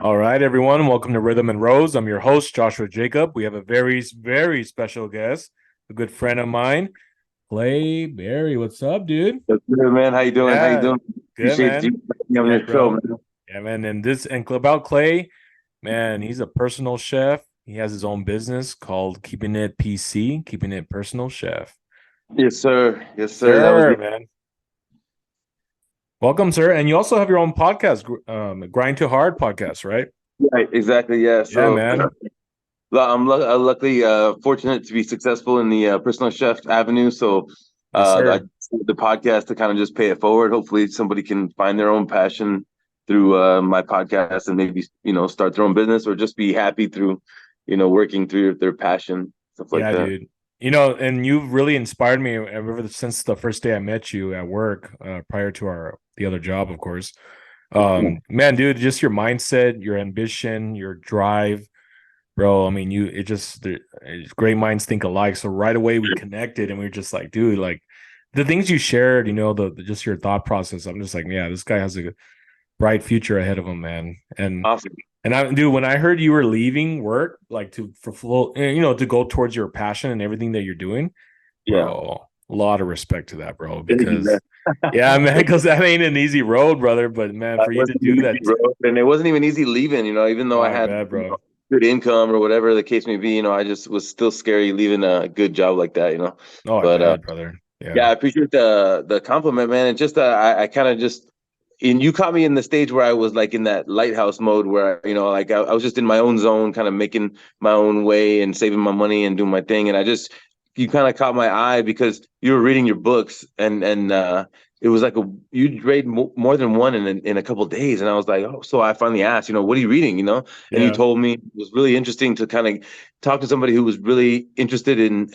All right, everyone. Welcome to Rhythm and Rose. I'm your host, Joshua Jacob. We have a very, very special guest, a good friend of mine, Clay Berry. What's up, dude? That's good, man. How you doing? How you Yeah, doing? good, Appreciate man. you having me Yeah, on your show, bro. man. Yeah, man. And about Clay, man, he's a personal chef. He has his own business called Keeping It PC, Keeping It Personal Chef. Yes, sir. Yes, sir. That was Sir, me. man. Welcome, sir. And you also have your own podcast, Grind to Hard podcast, right? Right, exactly. Yeah. Yeah, So man. luckily fortunate to be successful in the personal chef avenue. So Yes, I sir. the podcast to kind of just pay it forward. Hopefully, somebody can find their own passion through my podcast and maybe start their own business or just be happy through working through their passion, stuff like Yeah, that. dude. And you've really inspired me ever since the first day I met you at work, prior to the other job, of course. Man, dude, just your mindset, your ambition, your drive, bro. I mean, great minds think alike. So right away we connected, and we were just like, dude, like the things you shared, just your thought process. I'm just like, yeah, this guy has a bright future ahead of him, man. Awesome. And dude, when I heard you were leaving work, like to fulfill, to go towards your passion and everything that you're doing, Yeah. bro, a lot of respect to that, bro. Thank you, Because, man. yeah, man, because that ain't an easy road, brother. But man, It for you to wasn't do even that, easy, bro. And it wasn't even easy leaving, even oh, though I I had, bet, bro. good income or whatever the case may be, I just was still scary leaving a good job like that. Oh, I But bet, brother. yeah, Yeah, I appreciate the compliment, man. And just I kind of just and you caught me in the stage where I was like in that lighthouse mode where, like I was just in my own zone, kind of making my own way and saving my money and doing my thing. And you kind of caught my eye because you were reading your books and it was like you'd read more than one in a couple of days. And I was like, oh, so I finally asked, what are you reading, And you yeah, told me it was really interesting to kind of talk to somebody who was really interested in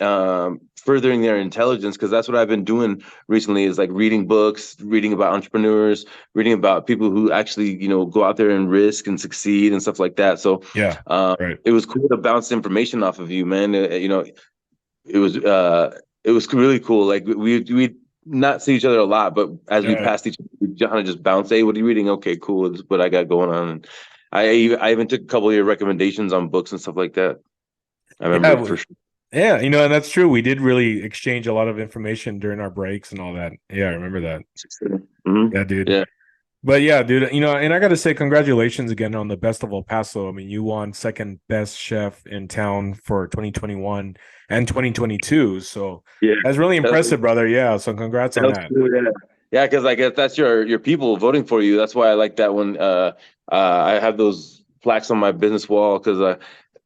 furthering their intelligence, because that's what I've been doing recently is like reading books, reading about entrepreneurs, reading about people who actually, go out there and risk and succeed and stuff like that. So yeah, right. it was cool to bounce information off of you, man. It was it was really cool. Like we not see each other a lot, but as we Yeah. passed each other, we kind of just bounce. Hey, what are you reading? Okay, cool. This is what I got going on. And I even took a couple of your recommendations on books and stuff like that. I Yeah, remember for sure. yeah, and that's true. We did really exchange a lot of information during our breaks and all that. Yeah, I remember that. Hmm. Yeah, dude. Yeah. But yeah, dude, and I got to say congratulations again on the Best of El Paso. I mean, you won second best chef in town for 2021 and 2022. So Yeah. that's really That, impressive, brother. Yeah, so congrats that on was that. cool. Yeah. Yeah, because I guess that's your people voting for you. That's why I like that one. I have those plaques on my business wall because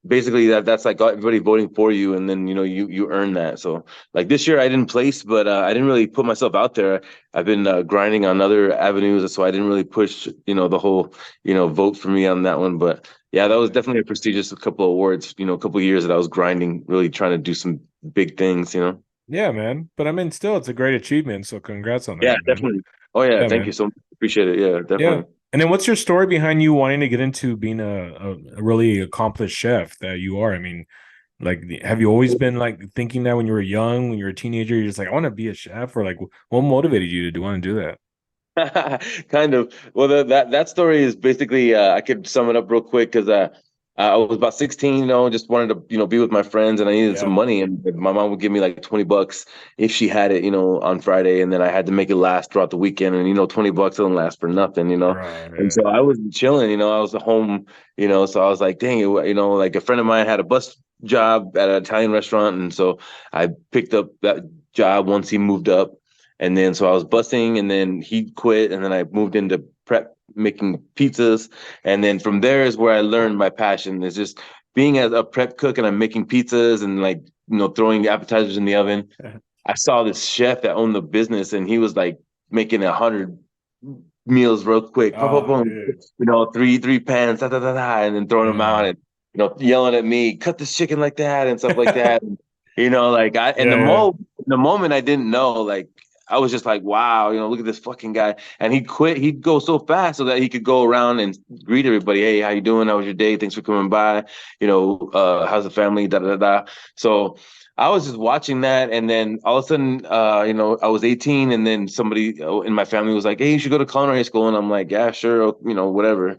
basically that's like everybody voting for you, and then you earn that. So like this year I didn't place, but I didn't really put myself out there. I've been grinding on other avenues, so I didn't really push the whole vote for me on that one. But yeah, that was definitely a prestigious couple of awards. A couple of years that I was grinding, really trying to do some big things. Yeah, man. But I mean, still, it's a great achievement. So congrats on Yeah, that, man. definitely. Oh yeah, Yeah, thank you man. so much. Appreciate it. Yeah, Yeah. definitely. And then what's your story behind you wanting to get into being a really accomplished chef that you are? I mean, like, have you always been like thinking that when you were young, when you were a teenager, you're just like, I want to be a chef, or like, what motivated you to do want to do that? Kind of. Well, that story is basically I could sum it up real quick because I was about 16, just wanted to be with my friends, and I needed some Yeah. money, and my mom would give me like $20 if she had it, on Friday, and then I had to make it last throughout the weekend, and $20 doesn't last for nothing. Right. And Yeah. so I was chilling, I was at home, so I was like, dang it, like a friend of mine had a bus job at an Italian restaurant, and so I picked up that job once he moved up. And then so I was busing, and then he quit, and then I moved into prep making pizzas. And then from there is where I learned my passion is just being as a prep cook, and I'm making pizzas and like throwing appetizers in the oven. I saw this chef that owned the business, and he was like making 100 meals real quick, boom, boom, Oh, boom. dude. Three pans, da da da da, and then throwing them out, Yeah. and yelling at me, cut this chicken like that and stuff like that. And, like I in Yeah. Yeah. the moment I didn't know, like I was just like, wow, look at this fucking guy. And he'd quit. He'd go so fast so that he could go around and greet everybody. Hey, how you doing? How was your day? Thanks for coming by. How's the family? Da da da. So I was just watching that, and then all of a sudden, I was 18, and then somebody in my family was like, "Hey, you should go to culinary school," and I'm like, "Yeah, sure, whatever."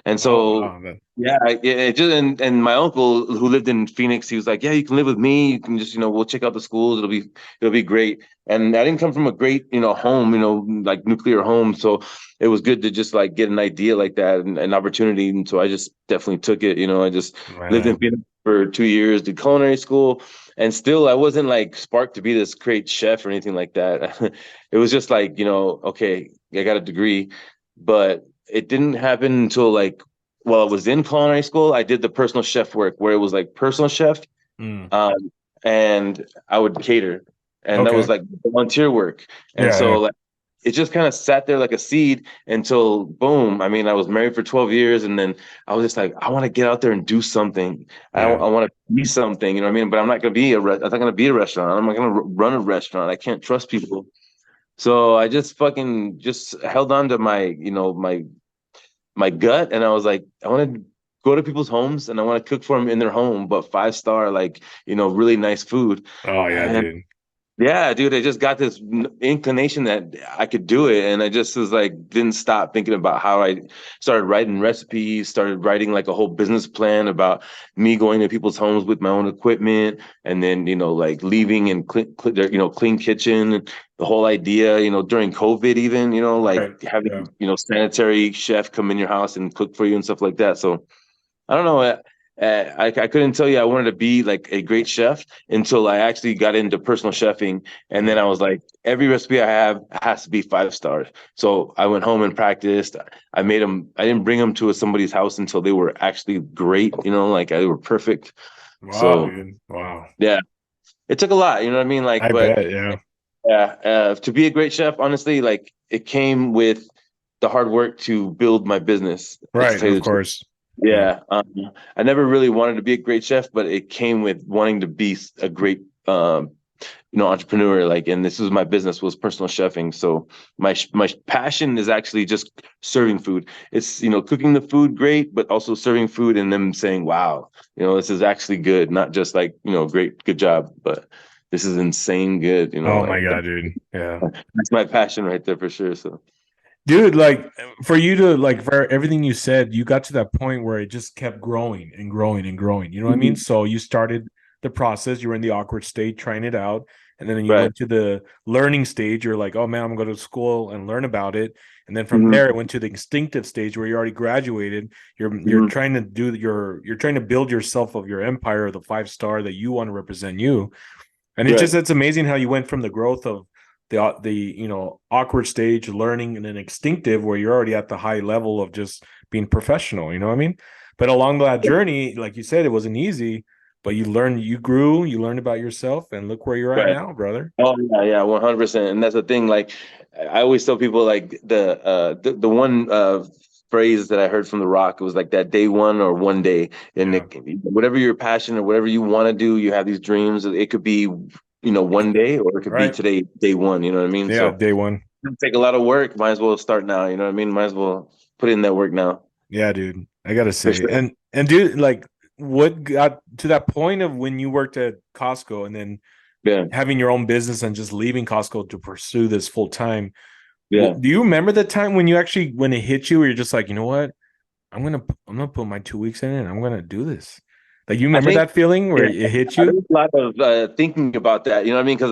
And Oh so, wow, man. yeah, it just and my uncle who lived in Phoenix, he was like, "Yeah, you can live with me. You can just, we'll check out the schools. It'll be great." And I didn't come from a great, home, like nuclear home, so it was good to just like get an idea like that and an opportunity. And so I just definitely took it. I just lived in Man. Phoenix for 2 years, did culinary school, and still I wasn't like sparked to be this great chef or anything like that. It was just like, okay, I got a degree, but it didn't happen until like while I was in culinary school, I did the personal chef work where it was like personal chef, Mm. um, and I would cater, and that was Okay. like volunteer work. And Yeah, so yeah, like it just kind of sat there like a seed until boom. I mean, I was married for 12 years, and then I was just like, I want to get out there and do something. yeah. I want to be something, you know what I mean? But I'm not going to be I'm not going to be a restaurant. I'm not going to run a restaurant. I can't trust people. So I just fucking just held on to my gut, and I was like, I want to go to people's homes and I want to cook for them in their home, but 5 star, like, really nice food. Oh yeah, And dude. yeah, dude, I just got this inclination that I could do it. And I just was like, didn't stop thinking about how I started writing recipes, started writing like a whole business plan about me going to people's homes with my own equipment. And then, like leaving and clean kitchen, and the whole idea, during COVID, even, like Right. having, Yeah. sanitary chef come in your house and cook for you and stuff like that. So I don't know. I couldn't tell you I wanted to be like a great chef until I actually got into personal chefing. And then I Yeah. was like, every recipe I have has to be 5 stars. So I went home and practiced. I made them, I didn't bring them to somebody's house until they were actually great, like they were perfect. Wow, So dude. Wow. yeah, it took a lot, you know what I mean? Like, I but bet, yeah. yeah, to be a great chef, honestly, like it came with the hard work to build my business, to Right, tell you of the truth. course. Yeah. Yeah, I never really wanted to be a great chef, but it came with wanting to be a great, entrepreneur. Like, and this was my business was personal chefing. So my passion is actually just serving food. It's cooking the food great, but also serving food and them saying, "Wow, this is actually good." Not just like great, good job, but this is insane good. Oh Like my God, dude. Yeah. that's my passion right there for sure. So Dude, like for you to like for everything you said, you got to that point where it just kept growing and growing and growing. You know what I mean? Mhm. So you started the process, you were in the awkward state, trying it out, and then you Right. went to the learning stage. You're like, oh man, I'm gonna go to school and learn about it. And then from Hmm. there, it went to the instinctive stage where you already graduated. You're Hmm. trying to do you're trying to build yourself of your empire, the 5 star that you want to represent you. And Right. it's amazing how you went from the growth of the awkward stage learning and then instinctive where you're already at the high level of just being professional, you know what I mean? But along that journey, like you said, it wasn't easy, but you learned, you grew, you learned about yourself, and look where you're at Right. now, brother. Oh yeah, yeah, 100%. And that's the thing. Like, I always tell people, like the one phrase that I heard from The Rock, it was like that day one or one day, and Yeah. whatever your passion or whatever you want to do, you have these dreams. It could be, one day, or it could be Right. today, day one. You know what I mean? Yeah, So day one. it'll take a lot of work. Might as well start now. You know what I mean? Might as well put in that work now. Yeah, dude. I gotta For say. sure. And dude, like what got to that point of when you worked at Costco and then Yeah, having your own business and just leaving Costco to pursue this full time? yeah. Do you remember the time when you actually when it hit you where you're just like, you know what? I'm gonna put my 2 weeks in and I'm gonna do this. Like you I remember think. that feeling where Yeah, it hit I you? did a lot of thinking about that. You know what I mean? Because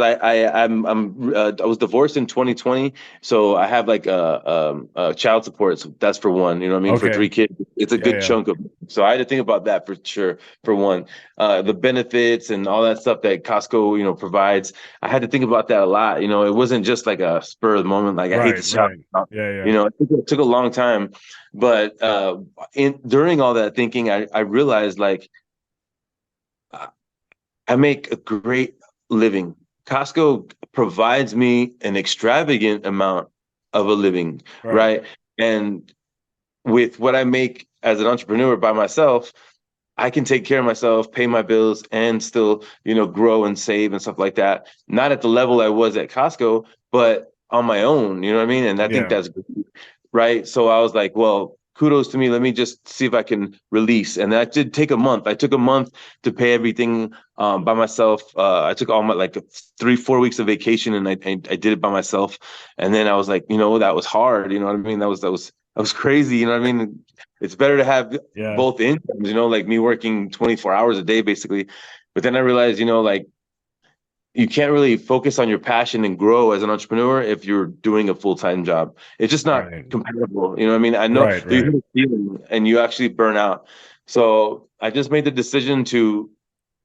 I was divorced in 2020, so I have like child support. So that's for one. You know what I mean? For Okay. 3 kids, it's a Yeah, good yeah. chunk of. So I had to think about that for sure. For one, the benefits and all that stuff that Costco provides. I had to think about that a lot. It wasn't just like a spur of the moment. Like I hate Right, this job. right. Yeah, yeah. It took a long time, but in during all that thinking, I realized like I make a great living. Costco provides me an extravagant amount of a living, Right. right? And with what I make as an entrepreneur by myself, I can take care of myself, pay my bills, and still, grow and save and stuff like that. Not at the level I was at Costco, but on my own, you know what I mean? And I think Yeah. that's great, right. So I was like, well, kudos to me. Let me just see if I can release. And that did take a month. I took a month to pay everything by myself. I took all my like 3, 4 weeks of vacation, and I did it by myself. And then I was like, that was hard. You know what I mean? That was crazy. You know what I mean? It's better to have Yeah. both incomes, like me working 24 hours a day basically. But then I realized, like you can't really focus on your passion and grow as an entrepreneur if you're doing a full-time job. It's just not Right. compatible. You know what I mean? I know Right. you Right. hit a ceiling and you actually burn out. So I just made the decision to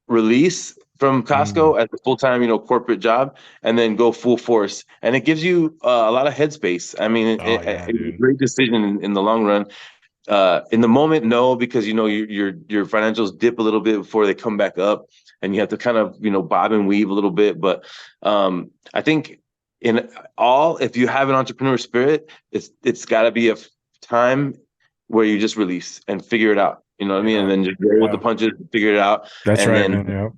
release from Mm. Costco as a full-time, corporate job, and then go full force. And it gives you a lot of headspace. I mean, Oh yeah, it's a dude. great decision in the long run. In the moment, no, because your financials dip a little bit before they come back up, and you have to kind of bob and weave a little bit. But I think in all, if you have an entrepreneur spirit, it's got to be a time where you just release and figure it out. You know what I mean? Yeah. And then just roll with the Yeah. punches, figure it out, That's and right, then man. Yeah.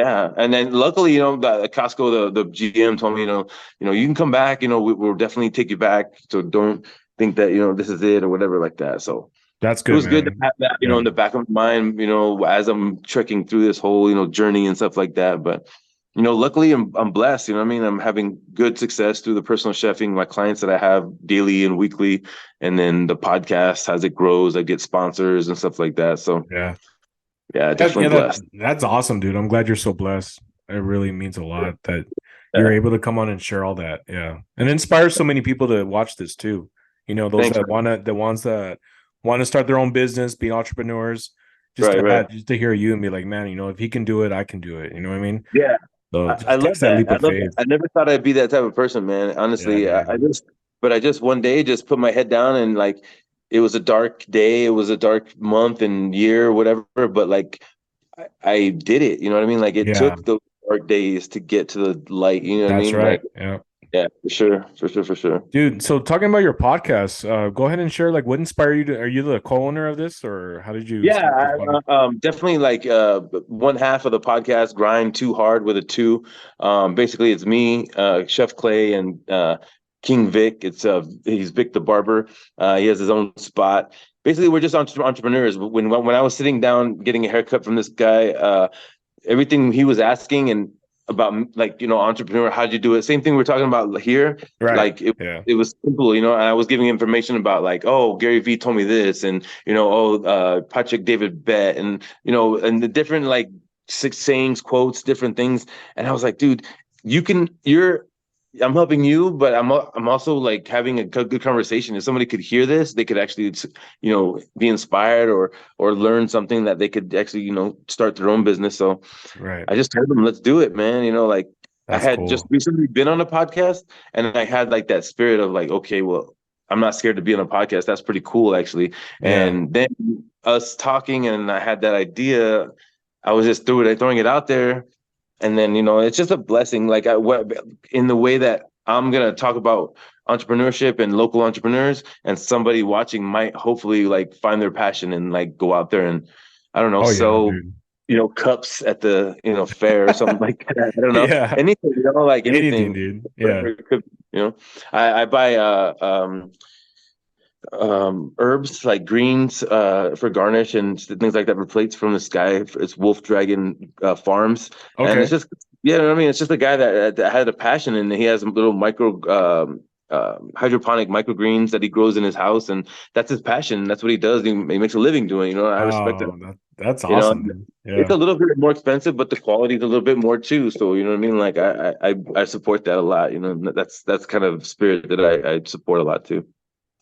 yeah, and then luckily, the Costco, the GM told me, you can come back. We'll definitely take you back. So don't think that this is it or whatever like that. So That's it good, was good to man. have that, Yeah. in the back of my mind, as I'm trekking through this whole, journey and stuff like that. But luckily, I'm blessed. You know what I mean? I'm having good success through the personal chefing, my clients that I have daily and weekly, and then the podcast as it grows, I get sponsors and stuff like that. So Yeah. yeah, Yeah, definitely yeah, blessed. that's awesome, dude. I'm glad you're so blessed. It really means a lot that you're Yeah, able to come on and share all that. Yeah. And it inspires so many people to watch this too. Those thanks. that wanna the ones that want to start their own business, be entrepreneurs, Right, right. just to hear you and be like, man, if he can do it, I can do it. You know what I mean? Yeah. So it I just love takes that that. leap I of love that. faith. I never thought I'd be that type of person, man. Yeah, Honestly, dude. I just one day just put my head down and like, it was a dark day, it was a dark month and year, whatever. But like, I did it. You know what I mean? Like, it Yeah, took those dark days to get to the light. You know what I that's mean? Like, right. Yeah. yeah, for sure, for sure, for sure. Dude, so talking about your podcast, go ahead and share like what inspired you to are you the co-owner of this or how did you Yeah, start this podcast? definitely like one half of the podcast, Grind Too Hard with a two. Basically, it's me, Chef Clay, and King Vic. He's Vic the barber. He has his own spot. Basically, we're just entrepreneurs. When I was sitting down getting a haircut from this guy, everything he was asking and about like entrepreneur, how'd you do it, same thing we're talking about here. Right. Like it, Yeah. it was simple, and I was giving information about like, oh, Gary Vee told me this, and Patrick David Bet, and and the different like six sayings, quotes, different things. And I was like, dude, you're I'm helping you, but I'm also like having a good conversation. If somebody could hear this, they could actually, be inspired or learn something that they could actually, start their own business. So Right. I just told them, let's do it, man. Like I That's had just cool. recently been on a podcast, and I had like that spirit of like, okay, well, I'm not scared to be on a podcast. That's pretty cool, actually. Yeah. And then us talking, and I had that idea. I was just throwing it out there, and then it's just a blessing. Like in the way that I'm gonna talk about entrepreneurship and local entrepreneurs, and somebody watching might hopefully like find their passion and like go out there and I don't know, Oh yeah, sell dude. cups at the fair or something like that. I don't know, Yeah. anything, like Anything, anything, dude. Yeah. whatever it could. I buy herbs like greens for garnish and things like that for plates from this guy. It's Wolf Dragon Farms, and it's Okay. just I mean, it's just a guy that had a passion, and he has little micro hydroponic microgreens that he grows in his house, and that's his passion. That's what he does. He makes a living doing. I respect it. Oh, that's You know, awesome, dude. it's Yeah. a little bit more expensive, but the quality is a little bit more too. So you know what I mean? Like I support that a lot. That's kind of spirit that I support a lot too.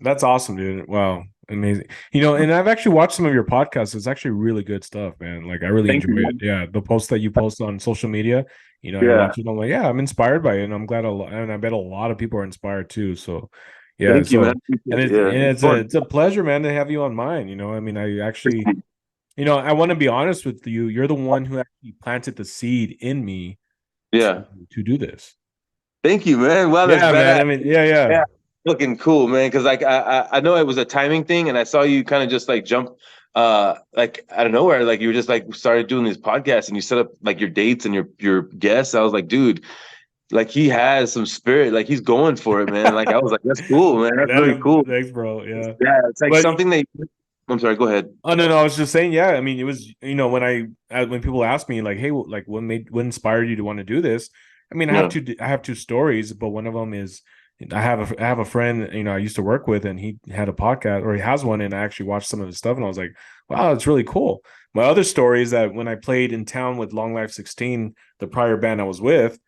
That's awesome, dude. Wow. Amazing. And I've actually watched some of your podcasts. It's actually really good stuff, man. Like I really Thank enjoy you, it. man. Yeah. The posts that you post on social media, I Yeah. watch it. I'm like, yeah, I'm inspired by it. And I'm glad and I bet a lot of people are inspired too. So yeah. Thank you, man. So and it's Yeah, and it's it's a fun. it's a pleasure, man, to have you on mine. I mean, I actually, I want to be honest with you. You're the one who actually planted the seed in me to Yeah. to do this. Thank you, man. Wow, that's Yeah, man. badass. I mean, yeah, yeah. Yeah, looking cool, man. Because like I know it was a timing thing, and I saw you kind of just like jump like out of nowhere. Like you were just like started doing these podcasts, and you set up like your dates and your guests. I was like, dude, like he has some spirit. Like he's going for it, man. Like I was like, that's cool, man. That's really cool. Thanks, bro. Yeah. Yeah, it's like But something that. I'm sorry. Go ahead. oh no, no, I was just saying, yeah. I mean, it was when when people ask me like, hey, what inspired you to want to do this? I mean, Yeah. I have two stories, but one of them is I have a friend, I used to work with, and he had a podcast, or he has one, and I actually watched some of his stuff, and I was like, wow, it's really cool. My other story is that when I played in town with Long Life 16, the prior band I was with,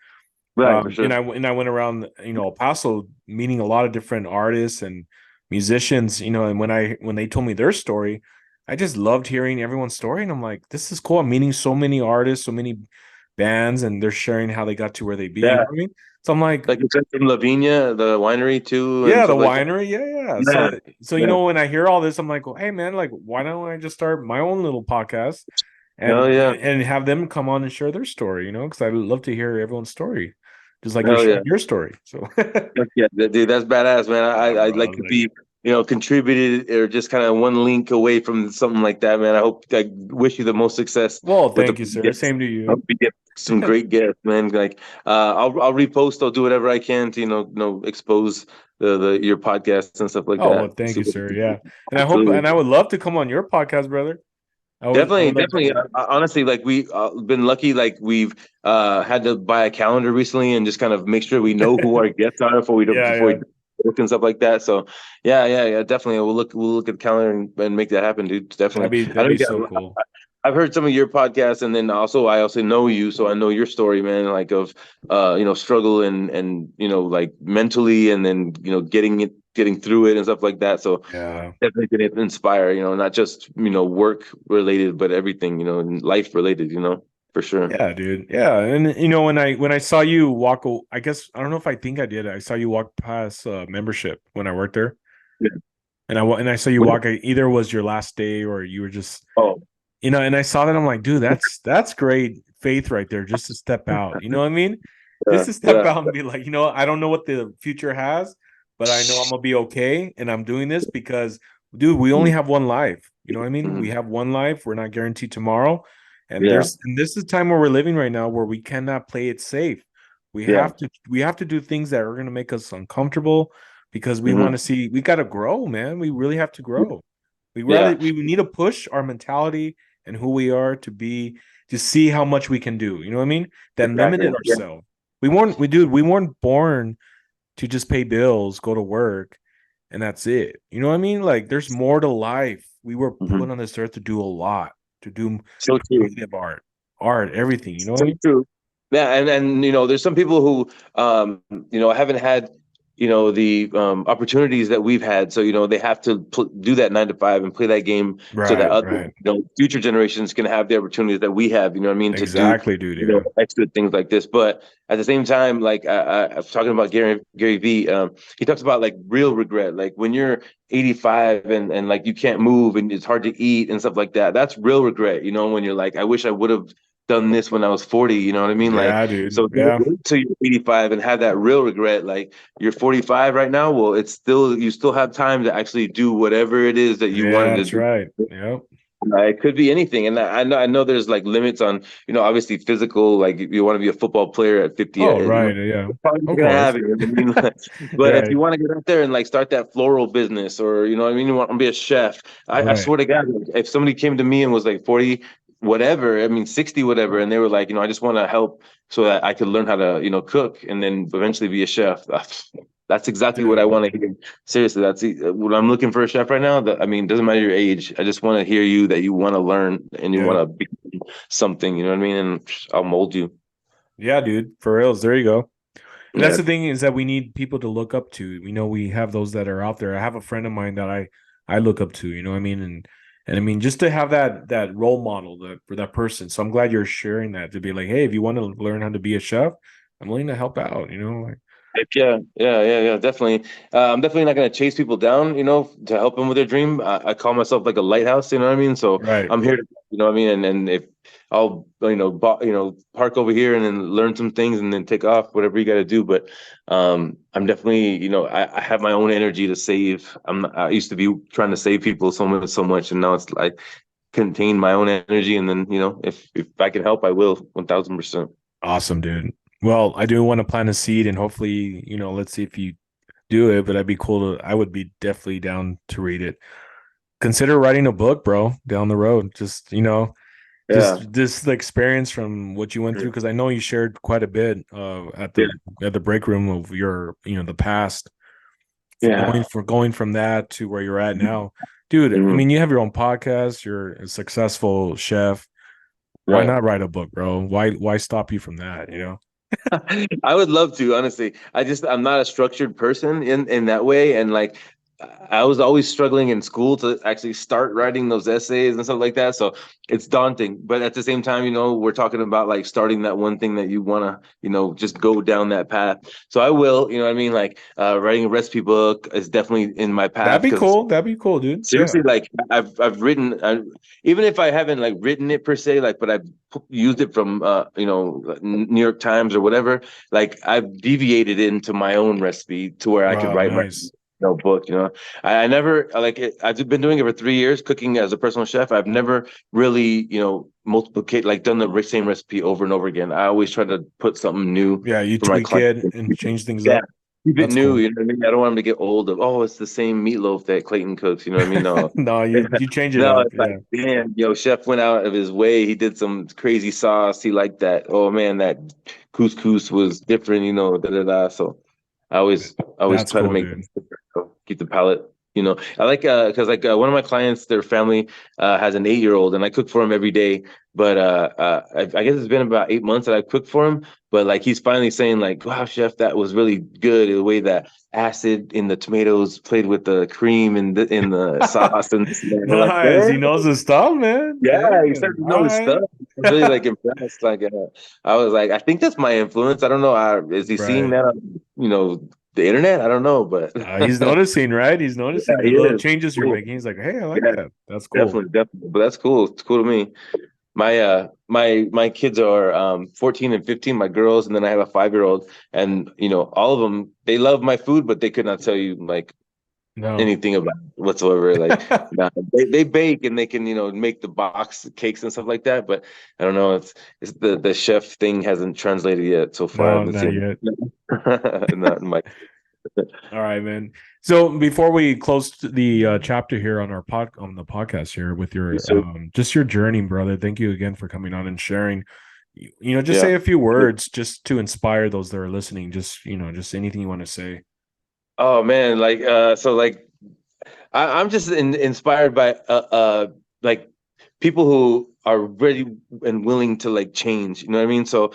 Right, for and sure. I went around, El Paso, meeting a lot of different artists and musicians, and when they told me their story, I just loved hearing everyone's story, and I'm like, this is cool. I'm meeting so many artists, so many bands, and they're sharing how they got to where they be. You know Yeah. what I mean? So I'm like, Like you said from Lavinia, the winery too, and yeah, the stuff like that. winery, yeah. Yeah. So Yeah. when I hear all this, I'm like, well, hey man, like, why don't I just start my own little podcast Hell yeah. and have them come on and share their story, because I love to hear everyone's story, just like you're Hell yeah. sharing your story. So Heck yeah, dude, that's badass, man. yeah, I'd bro. I like was to like, be, contributed or just kind of one link away from something like that, man. I wish you the most success well, with the thank you, sir. guests. Same to I hope you. you get some great guests, man. Like, I'll repost. I'll do whatever I can to, expose the your podcasts and stuff like Oh that. well, thank See you, what, sir. Yeah, absolutely. and I would love to come on your podcast, brother. I Definitely, would love definitely. to. Honestly, like we been lucky. Like we've had to buy a calendar recently and just kind of make sure we know who our guests are Yeah, before we yeah. book and stuff like that. So yeah, yeah, yeah. Definitely, we'll look at the calendar and make that happen, dude. Definitely. I That'd know be you so got. cool. I've heard some of your podcasts, and then I also know you, so I know your story, man. Like of struggle and like mentally, and then getting through it and stuff like that. So Yeah. definitely can inspire, not just, work related, but everything, life related, for sure. Yeah, dude. Yeah, and when I saw you walk, I guess I don't know if I think I did. I saw you walk past membership when I worked there, Yeah. and I saw you walk. Either was your last day, or you were just, Oh, and I saw that. I'm like, dude, that's great faith right there, just to step out. You know what I mean? yeah, Just to step yeah. out and be like, I don't know what the future has, but I know I'm gonna be okay, and I'm doing this because, dude, we only have one life. You know what I mean? We Mhm. have one life. We're not guaranteed tomorrow, and Yeah, this is the time where we're living right now, where we cannot play it safe. yeah. We have to do things that are gonna make us uncomfortable because we want to Hmm. see. We got to grow, man. We really have to grow. Yeah, We need to push our mentality and who we are to see how much we can do. You know what I mean? Then limit exactly. it Yeah. ourselves. We weren't born to just pay bills, go to work, and that's it. You know what I mean? Like there's more to life. We were Hmm. put on this earth to do a lot, to do So true. creative art, everything. You know what I So mean? true. Yeah, and there's some people who haven't had the opportunities that we've had, so they have to do that 9 to 5 and play that game so that Right, other right. future generations can have the opportunities that we have. You know what I mean? To do Exactly, dude. Yeah. extra things like this, but at the same time, like I was talking about Gary V. He talks about like real regret, like when you're 85 and like you can't move and it's hard to eat and stuff like that. That's real regret. When you're like, I wish I would have done this when I was 40, you know what I mean? Like, Yeah, dude. so don't Yeah. wait till you're 85 and have that real regret. Like, you're 45 right now. Well, you still have time to actually do whatever it is that you Yeah, wanted to that's do. right. Yep. It could be anything, and I know there's like limits on obviously physical. Like if you want to be a football player at 50, Oh, you're right. Yeah. probably not Of gonna have course. it. You know what I mean? But if Right. you want to get out there and like start that floral business, or what I mean, you want to be a chef, I Right. swear to God, like, if somebody came to me and was like 40, whatever, I mean 60, whatever, and they were like, I just want to help so that I could learn how to cook and then eventually be a chef. That's exactly what I Dude. want to hear. Seriously, that's what I'm looking for a chef right now. I mean, doesn't matter your age. I just want to hear you that you want to learn and you want Yeah. to be something. You know what I mean? And I'll mold you. Yeah, dude. For reals. There you go. And that's Yeah. the thing, is that we need people to look up to. We know we have those that are out there. I have a friend of mine that I look up to, you know what I mean? And I mean, just to have that role model for that person. So I'm glad you're sharing that, to be like, hey, if you want to learn how to be a chef, I'm willing to help out, like, Heck yeah, yeah, yeah, yeah, definitely. I'm definitely not going to chase people down, to help them with their dream. I call myself like a lighthouse, you know what I mean? So right. I'm here to, what I mean? And if I'll, park over here and then learn some things and then take off, whatever you got to do. But I'm definitely, I have my own energy to save. I used to be trying to save people so much, and now it's like contain my own energy. And then, if I can help, I will 1000%. Awesome, dude. Well, I do want to plant a seed, and hopefully, let's see if you do it, but I'd be cool to, I would be definitely down to read it. Consider writing a book, bro, down the road. Just, Yeah. This the experience from what you went through, because I know you shared quite a bit Yeah. at the break room of your, the past, Yeah. going from that to where you're at now, dude. I Mhm. mean, you have your own podcast, you're a successful chef. Why Right. not write a book, bro? Why stop you from that, I would love to, honestly. I'm not a structured person in that way, and like I was always struggling in school to actually start writing those essays and stuff like that. So it's daunting, but at the same time, we're talking about like starting that one thing that you want to, just go down that path. So I will, you know what I mean? Like writing a recipe book is definitely in my That'd path be because cool. That'd be cool, dude. Yeah. seriously, like I've written, even if I haven't like written it per se, like, but I've used it from New York Times or whatever. Like I've deviated into my own recipe to where I could Wow, write my nice. book. I never like it. I've been doing it for 3 years, cooking as a personal chef. I've never really multiplicate like done the same recipe over and over again. I always try to put something new Yeah, you for my tweak clients. it and change things Yeah, up. keep it That's new. cool. You know what I mean? I don't want them to get old of, oh, it's the same meatloaf that Clayton cooks. You know what I mean? No. No, you change it No, up. it's like, Yeah. damn, chef went out of his way. He did some crazy sauce. He liked that. Oh man, that couscous was different, da da da. So I always That's try to cool, make dude. keep the palate. I like because like one of my clients, their family has an 8-year-old, and I cook for him every day. But I guess it's been about 8 months that I cooked for him. But like he's finally saying like, "Wow, chef, that was really good." The way that acid in the tomatoes played with the cream and in the sauce and this and that. I'm like, Nice. He damn. knows his stuff, man. Yeah, he Damn. started to All know his right. stuff. I was really like impressed. Like, I was like, I think that's my influence. I don't know. Is he seeing Right. that on, the internet? I don't know, but He's noticing, right? He's yeah, noticing the he little is. changes you're Cool. making. He's like, hey, I like Yeah, that. That's cool. definitely, definitely. But that's cool. It's cool to me. My kids are 14 and 15, my girls, and then I have a 5-year-old, and all of them, they love my food, but they could not tell you like No. anything about it whatsoever. Like, nah, they bake and they can, make the box cakes and stuff like that. But I don't know. It's the chef thing hasn't translated yet so far. I No, haven't not seen yet. it. Not in my. All right, man. So before we close the chapter here on on the podcast here with your So just your journey, brother. Thank you again for coming on and sharing. Just yeah. say a few words just to inspire those that are listening. Just anything you want to say. Oh man, like so like I'm just inspired by like people who are ready and willing to like change. You know what I mean? So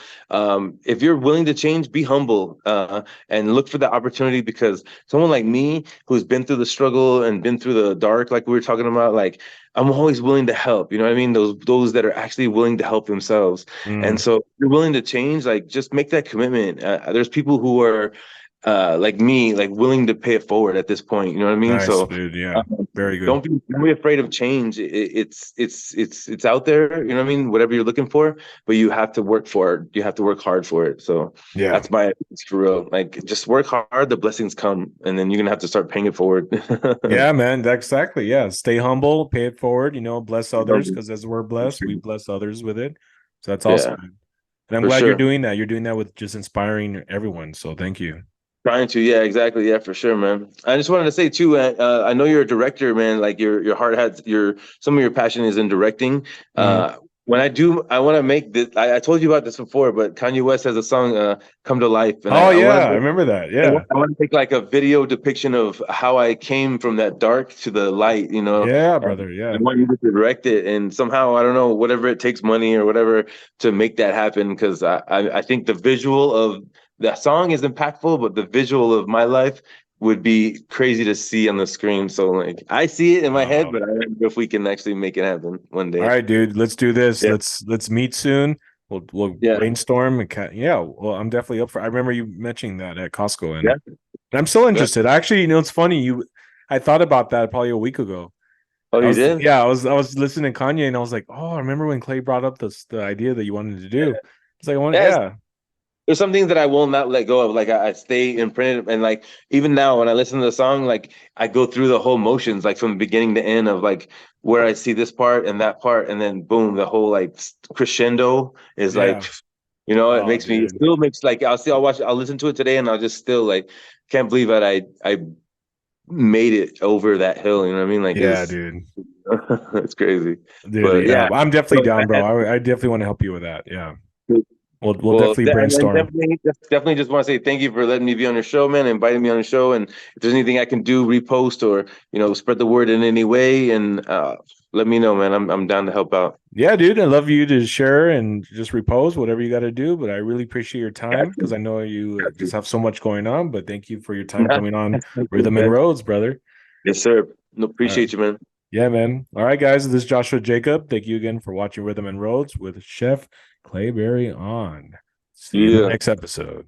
if you're willing to change, be humble and look for the opportunity because someone like me who's been through the struggle and been through the dark, like we were talking about, like I'm always willing to help. You know what I mean? Those that are actually willing to help themselves. And Mm, so if you're willing to change, like just make that commitment. There's people who are like me, like willing to pay it forward at this point. You know what I mean? nice, So dude. Yeah, um, very good. don't be afraid of change. It's out there. You know what I mean? Whatever you're looking for, but you have to work for it. You have to work hard for it. So Yeah. that's my advice for real. Like just work hard, the blessings come, and then you're gonna have to start paying it forward. Yeah, man. Exactly. Yeah. Stay humble, pay it forward, bless others because as we're blessed, we bless others with it. So that's awesome, Yeah, man. And I'm for glad you're sure. doing that. You're doing that with just inspiring everyone. So thank you. Trying to, yeah, exactly, yeah, for sure, man. I just wanted to say too, I know you're a director, man. Like your heart has some of your passion is in directing. Mm. When I want to make this. I told you about this before, but Kanye West has a song, "Come to Life," and Oh I yeah, want I to. remember that. I Yeah. want, I want to make like a video depiction of how I came from that dark to the light, Yeah, and brother. I Yeah. want you to direct it. And somehow, I don't know, whatever it takes money or whatever to make that happen. Because I think the visual of that song is impactful, but the visual of my life would be crazy to see on the screen. So like I see it in my head, Um, but I don't know if we can actually make it happen one all day. right, dude. Let's do this. Yeah. Let's meet soon. We'll Yeah. brainstorm and yeah. Well, I'm definitely up for. I remember you mentioning that at Costco, and Yeah. I'm still Yeah. interested. Actually, it's funny. I thought about that probably a week ago. Oh, you did? Yeah, I was listening to Kanye, and I was like, oh, I remember when Clay brought up the idea that you wanted to do. It's like I want, Yeah. yeah, There's some things that I will not let go of. Like I stay imprinted, and like even now when I listen to the song, like I go through the whole motions, like from beginning to end of like where I see this part and that part, and then boom, the whole like crescendo is like, yeah. it Oh, makes me, it dude. still makes like I'll listen to it today, and I'll just still like can't believe that I made it over that hill. You know what I mean? Like Yeah, is dude. It's crazy. Dude, But yeah, yeah, I'm definitely so down, bro. I definitely want to help you with that. Yeah, we'll well, definitely and brainstorm. definitely just want to say thank you for letting me be on your show, man, and inviting me on the show. And if there's anything I can do, repost or spread the word in any way, and let me know, man. I'm down to help out. Yeah, dude, I love you to share and just repose whatever you got to do. But I really appreciate your Got time because you. I know you Got just you. have so much going on. But thank you for your time Nah, coming on that's good, Rhythm and man. Roads, brother. Yes, sir. No, Uh, appreciate you, man. yeah, man. All right, guys, this is Joshua Jacob. Thank you again for watching Rhythm and Roads with Chef Clayberry on. See you in the Yeah. next episode.